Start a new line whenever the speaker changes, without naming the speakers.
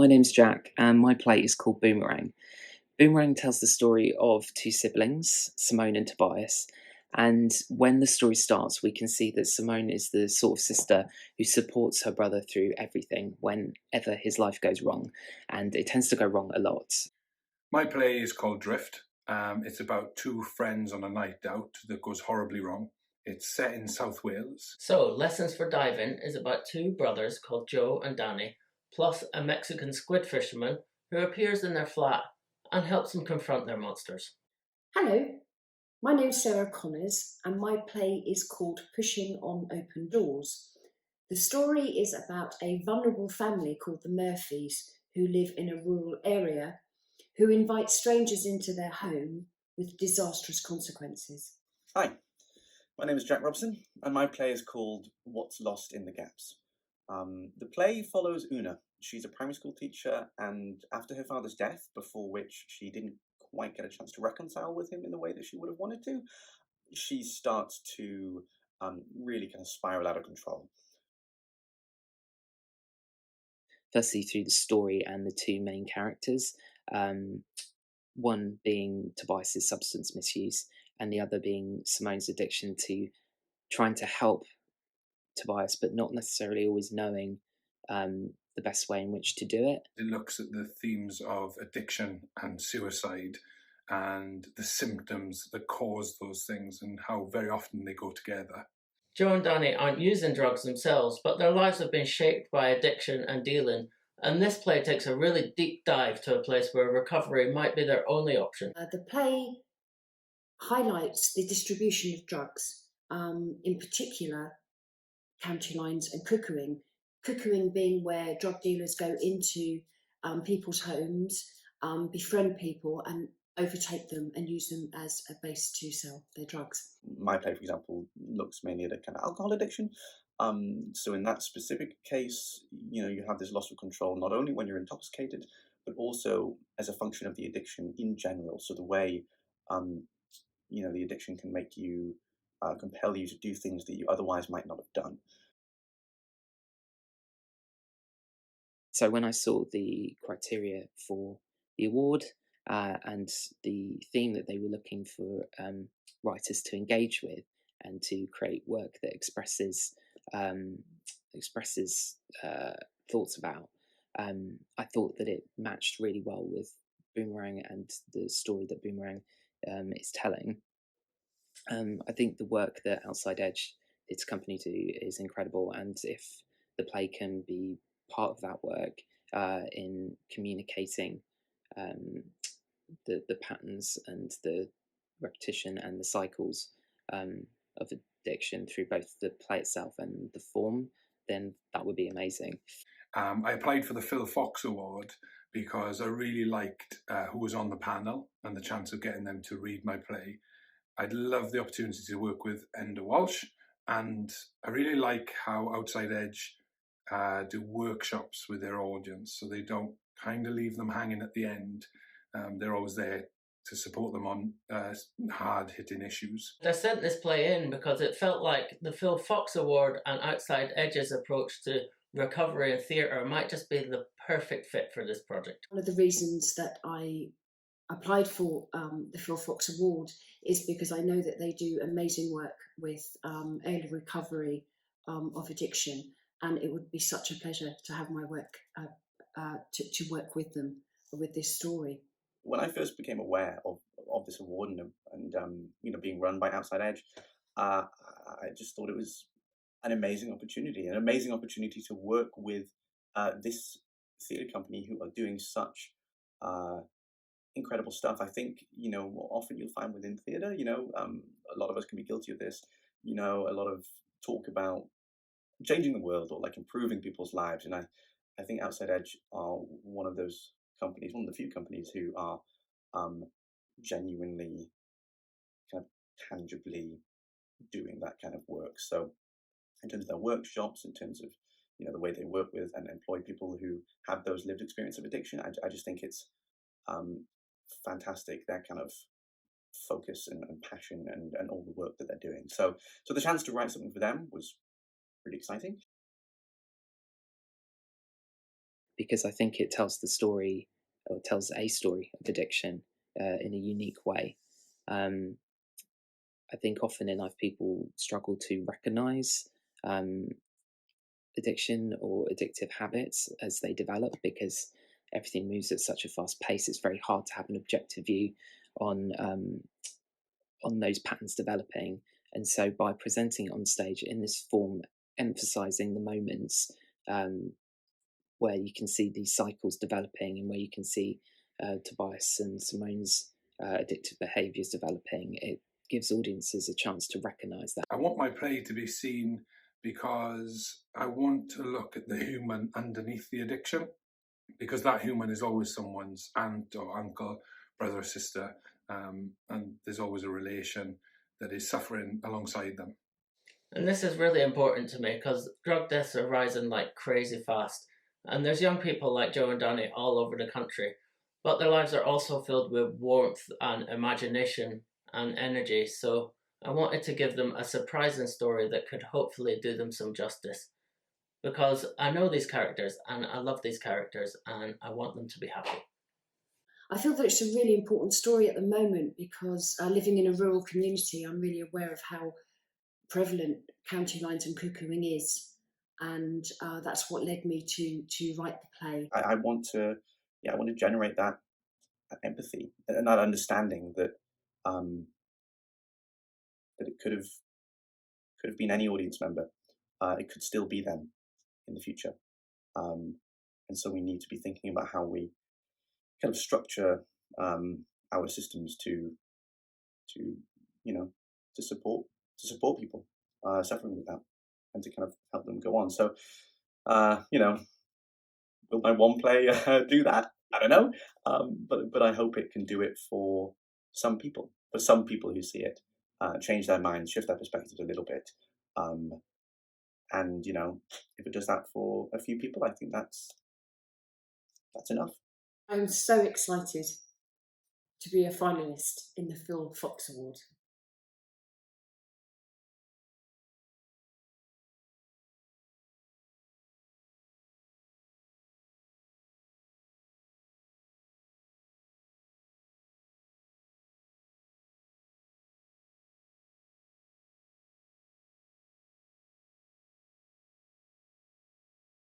My name's Jack, and my play is called Boomerang. Boomerang tells the story of two siblings, Simone and Tobias. And when the story starts, we can see that Simone is the sort of sister who supports her brother through everything whenever his life goes wrong. And it tends to go wrong a lot.
My play is called Drift. It's about two friends on a night out that goes horribly wrong. It's set in South Wales.
So, Lessons for Diving is about two brothers called Joe and Danny, plus a Mexican squid fisherman who appears in their flat and helps them confront their monsters.
Hello, my name's Sarah Connors, and my play is called Pushing on Open Doors. The story is about a vulnerable family called the Murphys who live in a rural area who invite strangers into their home with disastrous consequences.
Hi, my name is Jack Robson, and my play is called What's Lost in the Gaps. The play follows Una. She's a primary school teacher, and after her father's death, before which she didn't quite get a chance to reconcile with him in the way that she would have wanted to, she starts to really kind of spiral out of control.
Firstly, through the story and the two main characters, one being Tobias's substance misuse, and the other being Simone's addiction to trying to help Tobias, but not necessarily always knowing the best way in which to do it.
It looks at the themes of addiction and suicide and the symptoms that cause those things and how very often they go together.
Joe and Danny aren't using drugs themselves, but their lives have been shaped by addiction and dealing, and this play takes a really deep dive to a place where recovery might be their only option.
The play highlights the distribution of drugs, in particular county lines and cuckooing. Cuckooing being where drug dealers go into people's homes, befriend people and overtake them and use them as a base to sell their drugs.
My play, for example, looks mainly at a kind of alcohol addiction. So in that specific case, you have this loss of control not only when you're intoxicated, but also as a function of the addiction in general. So the way, the addiction can make you, compel you to do things that you otherwise might not have done.
So when I saw the criteria for the award and the theme that they were looking for writers to engage with and to create work that expresses thoughts about, I thought that it matched really well with Boomerang and the story that Boomerang is telling. I think the work that Outside Edge, its company, do is incredible, and if the play can be part of that work in communicating the patterns and the repetition and the cycles of addiction through both the play itself and the form, then that would be amazing.
I applied for the Phil Fox Award because I really liked who was on the panel and the chance of getting them to read my play. I'd love the opportunity to work with Enda Walsh, and I really like how Outside Edge do workshops with their audience, so they don't kind of leave them hanging at the end. They're always there to support them on hard-hitting issues.
I sent this play in because it felt like the Phil Fox Award and Outside Edge's approach to recovery and theatre might just be the perfect fit for this project.
One of the reasons that I applied for the Phil Fox Award is because I know that they do amazing work with early recovery of addiction, and it would be such a pleasure to have my work to work with them with this story.
When I first became aware of this award and being run by Outside Edge, I just thought it was an amazing opportunity to work with this theatre company who are doing such incredible stuff. I think, often you'll find within theatre, a lot of us can be guilty of this, a lot of talk about changing the world or like improving people's lives. And I think Outside Edge are one of those companies, one of the few companies who are genuinely kind of tangibly doing that kind of work. So in terms of their workshops, in terms of the way they work with and employ people who have those lived experience of addiction, I just think it's fantastic, that kind of focus and passion and all the work that they're doing. So the chance to write something for them was really exciting.
because I think it tells the story, or tells a story of addiction in a unique way. I think often in life people struggle to recognize addiction or addictive habits as they develop, because everything moves at such a fast pace. It's very hard to have an objective view on those patterns developing. And so by presenting it on stage in this form, emphasizing the moments where you can see these cycles developing, and where you can see Tobias and Simone's addictive behaviours developing, it gives audiences a chance to recognise that.
I want my play to be seen because I want to look at the human underneath the addiction, because that human is always someone's aunt or uncle, brother or sister, and there's always a relation that is suffering alongside them.
And this is really important to me because drug deaths are rising like crazy fast. And there's young people like Joe and Danny all over the country, but their lives are also filled with warmth and imagination and energy. So I wanted to give them a surprising story that could hopefully do them some justice. Because I know these characters and I love these characters and I want them to be happy.
I feel that it's a really important story at the moment because living in a rural community, I'm really aware of how prevalent county lines and cuckooing is, and that's what led me to write the play.
I want to generate that empathy and that understanding that that it could have been any audience member. It could still be them in the future, and so we need to be thinking about how we kind of structure our systems to support people suffering with that, and to kind of help them go on. So will my one play do that? I don't know, but I hope it can do it for some people who see it, change their minds, shift their perspectives a little bit, and if it does that for a few people, I think that's enough.
I'm so excited to be a finalist in the Phil Fox Award.